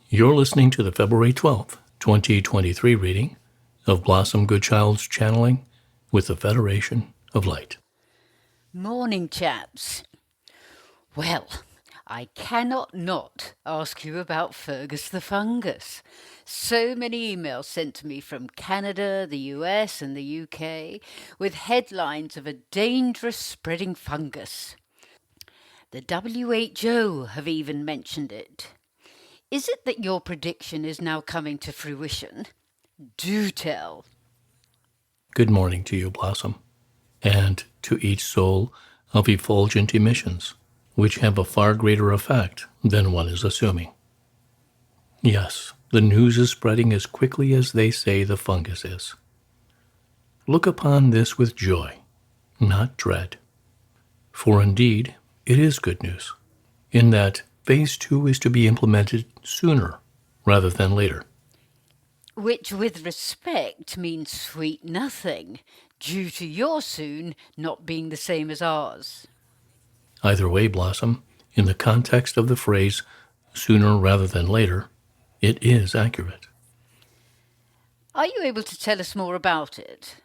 You're listening to the February 12th, 2023 reading of Blossom Goodchild's channeling with the Federation of Light. Morning, chaps. Well, I cannot not ask you about Fergus the fungus. So many emails sent to me from Canada, the US and the UK with headlines of a dangerous spreading fungus. The WHO have even mentioned it. Is it that your prediction is now coming to fruition? Do tell. Good morning to you, Blossom, and to each soul of effulgent emissions, which have a far greater effect than one is assuming. Yes, the news is spreading as quickly as they say the fungus is. Look upon this with joy, not dread. For indeed, it is good news, in that Phase 2 is to be implemented sooner rather than later. Which, with respect, means sweet nothing, due to your soon not being the same as ours. Either way, Blossom, in the context of the phrase sooner rather than later, it is accurate. Are you able to tell us more about it?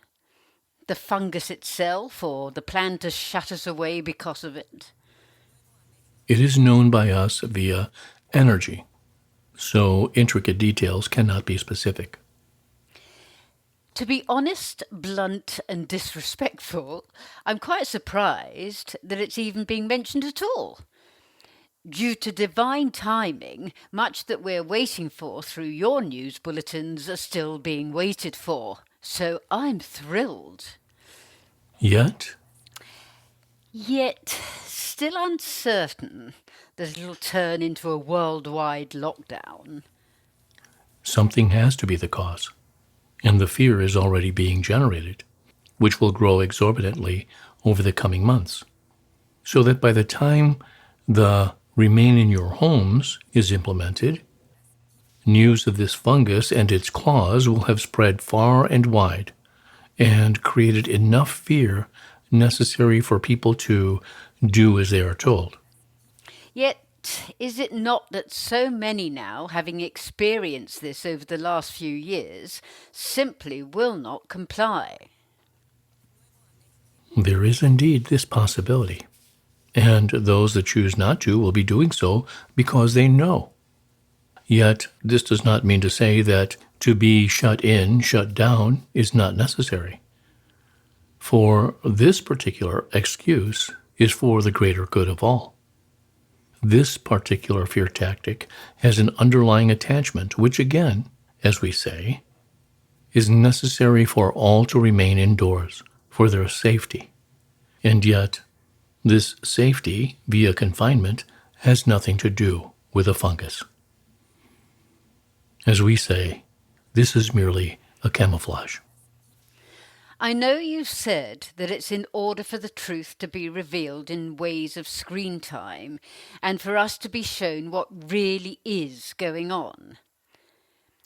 The fungus itself, or the plan to shut us away because of it? It is known by us via energy, so intricate details cannot be specific. To be honest, blunt and disrespectful, I'm quite surprised that it's even being mentioned at all. Due to divine timing, much that we're waiting for through your news bulletins are still being waited for, so I'm thrilled. Yet, still uncertain that it'll turn into a worldwide lockdown. something has to be the cause, and the fear is already being generated, which will grow exorbitantly over the coming months, so that by the time the remain in your homes is implemented, news of this fungus and its claws will have spread far and wide and created enough fear necessary for people to do as they are told. Yet, is it not that so many now, having experienced this over the last few years, simply will not comply? There is indeed this possibility, and those that choose not to will be doing so because they know. Yet, this does not mean to say that to be shut in, shut down, is not necessary. For this particular excuse is for the greater good of all. This particular fear tactic has an underlying attachment, which again, as we say, is necessary for all to remain indoors for their safety. And yet, this safety via confinement has nothing to do with a fungus. As we say, this is merely a camouflage. I know you said that it's in order for the truth to be revealed in ways of screen time and for us to be shown what really is going on.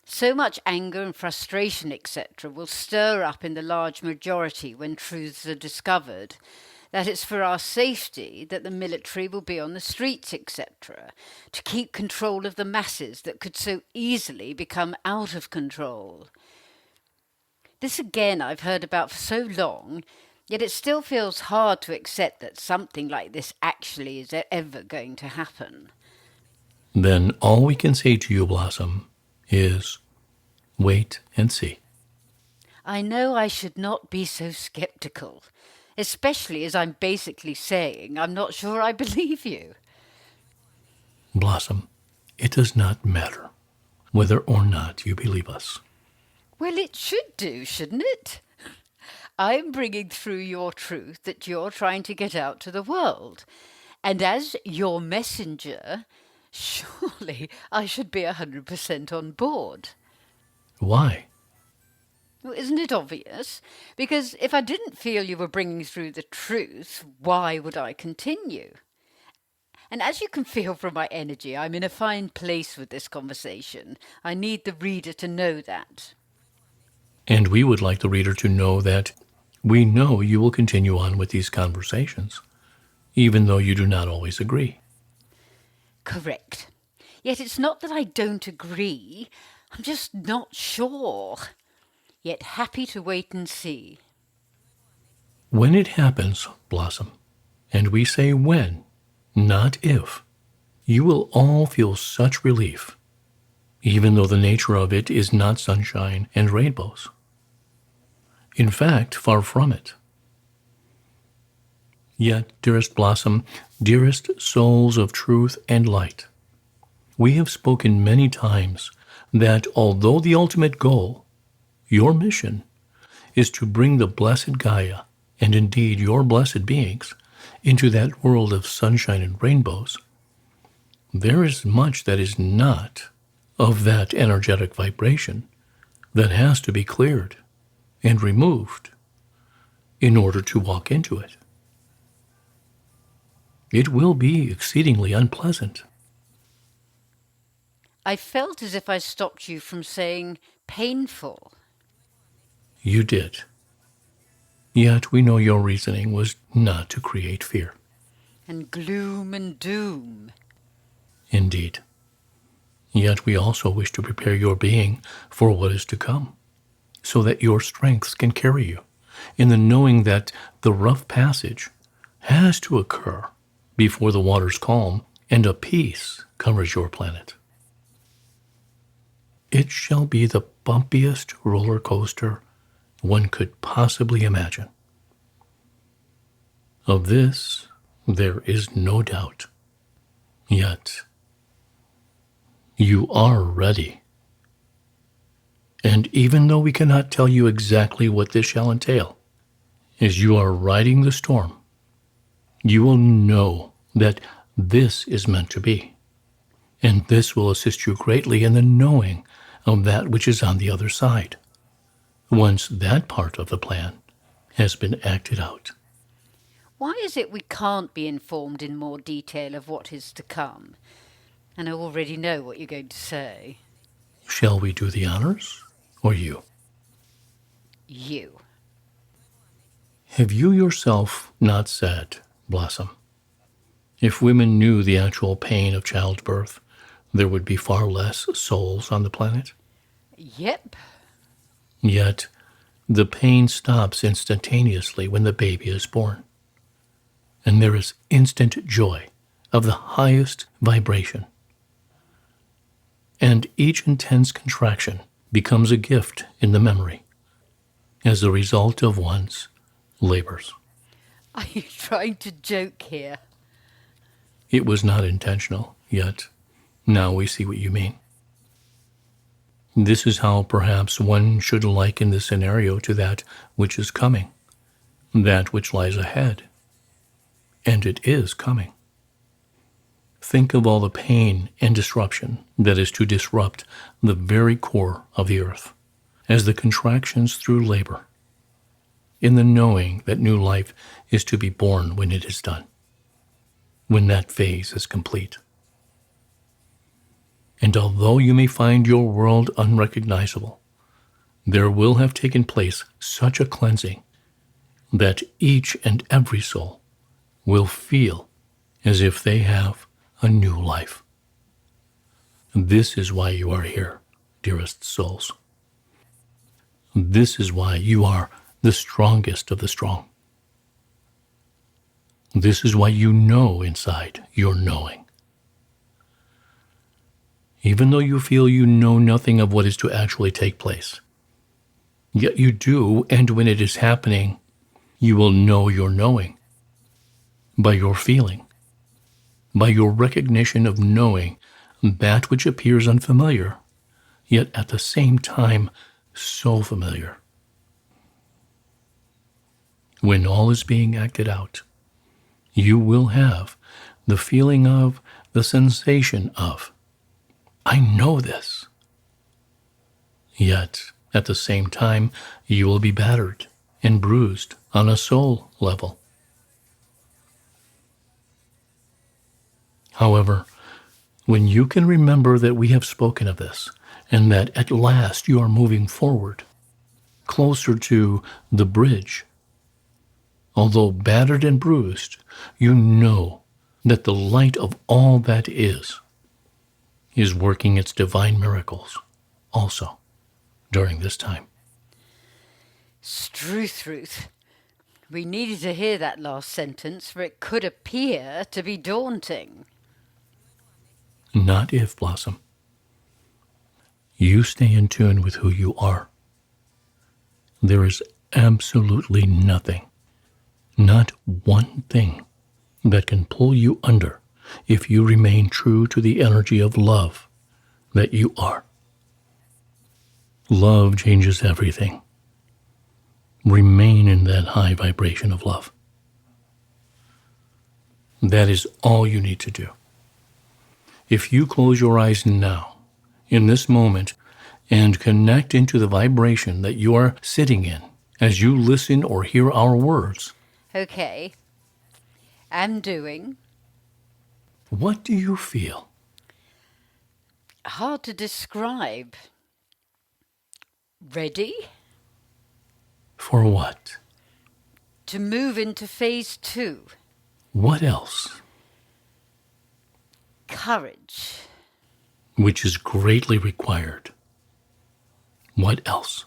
So much anger and frustration, etc., will stir up in the large majority when truths are discovered, that it's for our safety that the military will be on the streets, etc., to keep control of the masses that could so easily become out of control. This again I've heard about for so long, yet it still feels hard to accept that something like this actually is ever going to happen. Then all we can say to you, Blossom, is wait and see. I know I should not be so skeptical, especially as I'm basically saying I'm not sure I believe you. Blossom, it does not matter whether or not you believe us. Well, it should do, shouldn't it? I'm bringing through your truth that you're trying to get out to the world. And as your messenger, surely I should be 100% on board. Why? Well, isn't it obvious? Because if I didn't feel you were bringing through the truth, why would I continue? And as you can feel from my energy, I'm in a fine place with this conversation. I need the reader to know that. And we would like the reader to know that we know you will continue on with these conversations, even though you do not always agree. Correct. Yet it's not that I don't agree. I'm just not sure. Yet happy to wait and see. When it happens, Blossom, and we say when, not if, you will all feel such relief, even though the nature of it is not sunshine and rainbows. In fact, far from it. Yet, dearest Blossom, dearest souls of truth and light, we have spoken many times that although the ultimate goal, your mission, is to bring the blessed Gaia, and indeed your blessed beings, into that world of sunshine and rainbows, there is much that is not of that energetic vibration that has to be cleared and removed in order to walk into it. It will be exceedingly unpleasant. I felt as if I stopped you from saying painful. You did. Yet we know your reasoning was not to create fear. And gloom and doom. Indeed. Yet we also wish to prepare your being for what is to come, so that your strengths can carry you, in the knowing that the rough passage has to occur before the waters calm and a peace covers your planet. It shall be the bumpiest roller coaster one could possibly imagine. Of this, there is no doubt. Yet, you are ready. And even though we cannot tell you exactly what this shall entail, as you are riding the storm, you will know that this is meant to be. And this will assist you greatly in the knowing of that which is on the other side, once that part of the plan has been acted out. Why is it we can't be informed in more detail of what is to come? And I already know what you're going to say. Shall we do the honors, or you? You. Have you yourself not said, Blossom, if women knew the actual pain of childbirth, there would be far less souls on the planet? Yep. Yet, the pain stops instantaneously when the baby is born. And there is instant joy of the highest vibration. And each intense contraction becomes a gift in the memory as a result of one's labors. Are you trying to joke here? It was not intentional, yet now we see what you mean. This is how perhaps one should liken the scenario to that which is coming, that which lies ahead. And it is coming. Think of all the pain and disruption that is to disrupt the very core of the earth, as the contractions through labor, in the knowing that new life is to be born when it is done, when that phase is complete. And although you may find your world unrecognizable, there will have taken place such a cleansing that each and every soul will feel as if they have a new life. This is why you are here, dearest souls. This is why you are the strongest of the strong. This is why you know inside your knowing. Even though you feel you know nothing of what is to actually take place, yet you do, and when it is happening, you will know your knowing. By your feeling, by your recognition of knowing that which appears unfamiliar, yet at the same time so familiar. When all is being acted out, you will have the feeling of, the sensation of, I know this. Yet, at the same time, you will be battered and bruised on a soul level. However, when you can remember that we have spoken of this, and that at last you are moving forward, closer to the bridge, although battered and bruised, you know that the light of all that is is working its divine miracles also during this time. Struth. We needed to hear that last sentence, for it could appear to be daunting. Not if, Blossom. You stay in tune with who you are. There is absolutely nothing, not one thing, that can pull you under if you remain true to the energy of love that you are. Love changes everything. Remain in that high vibration of love. That is all you need to do. If you close your eyes now, in this moment, and connect into the vibration that you are sitting in as you listen or hear our words. Okay. I'm doing. What do you feel? Hard to describe. Ready? For what? To move into phase 2. What else? Courage. Which is greatly required. What else?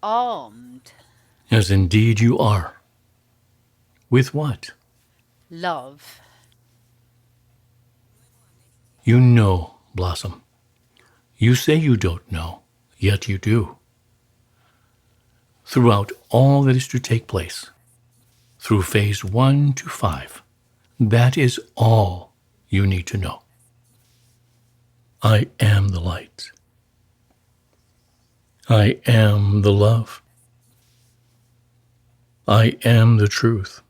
Armed. As indeed you are. With what? Love. You know, Blossom. You say you don't know, yet you do. Throughout all that is to take place, through phase 1 to 5, that is all you need to know. I am the light. I am the love. I am the truth.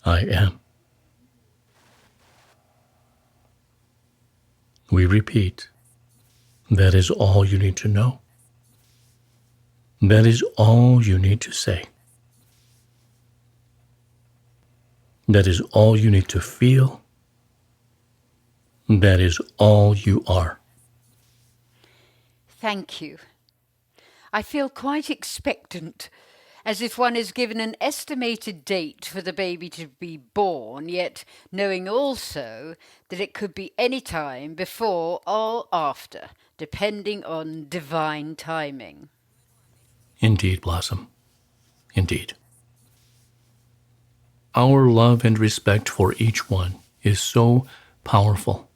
I am. We repeat, that is all you need to know. That is all you need to say. That is all you need to feel. That is all you are. Thank you. I feel quite expectant, as if one is given an estimated date for the baby to be born, yet knowing also that it could be any time before or after, depending on divine timing. Indeed, Blossom. Indeed. Our love and respect for each one is so powerful.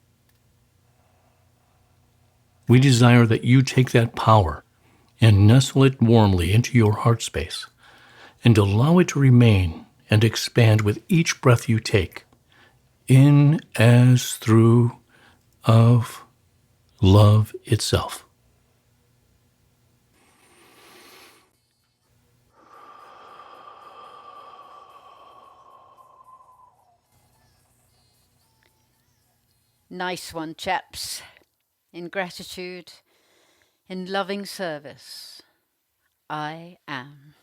We desire that you take that power and nestle it warmly into your heart space and allow it to remain and expand with each breath you take, in, as, through, of love itself. Nice one, chaps. In gratitude, in loving service, I am.